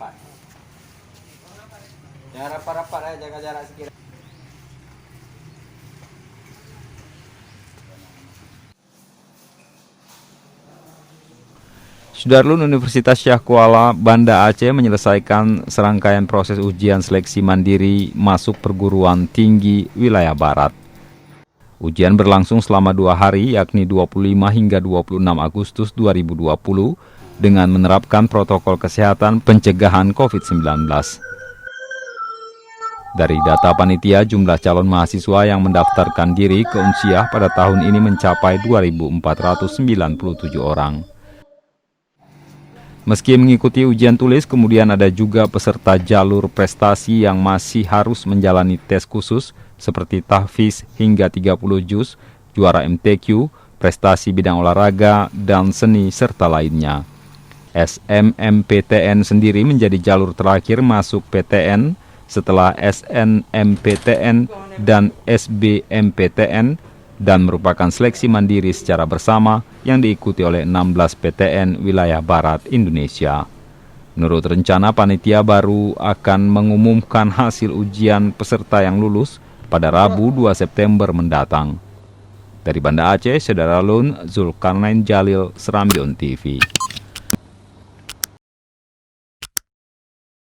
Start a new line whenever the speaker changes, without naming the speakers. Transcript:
rapat. Jangan rapat-rapat aja, jaga jarak sekira.
Sudarlun Universitas Syah Kuala, Banda Aceh menyelesaikan serangkaian proses ujian seleksi mandiri masuk perguruan tinggi wilayah Barat. Ujian berlangsung selama 2 hari, yakni 25 hingga 26 Agustus 2020, dengan menerapkan protokol kesehatan pencegahan COVID-19. Dari data panitia, jumlah calon mahasiswa yang mendaftarkan diri ke Unsiah pada tahun ini mencapai 2.497 orang. Meski mengikuti ujian tulis, kemudian ada juga peserta jalur prestasi yang masih harus menjalani tes khusus seperti tahfiz hingga 30 juz, juara MTQ, prestasi bidang olahraga, dan seni, serta lainnya. SMMPTN sendiri menjadi jalur terakhir masuk PTN setelah SNMPTN dan SBMPTN, dan merupakan seleksi mandiri secara bersama yang diikuti oleh 16 PTN wilayah Barat Indonesia. Menurut rencana, panitia baru akan mengumumkan hasil ujian peserta yang lulus pada Rabu 2 September mendatang. Dari Banda Aceh, Saudara Lun, Zulkarnain Jalil, Serambion TV.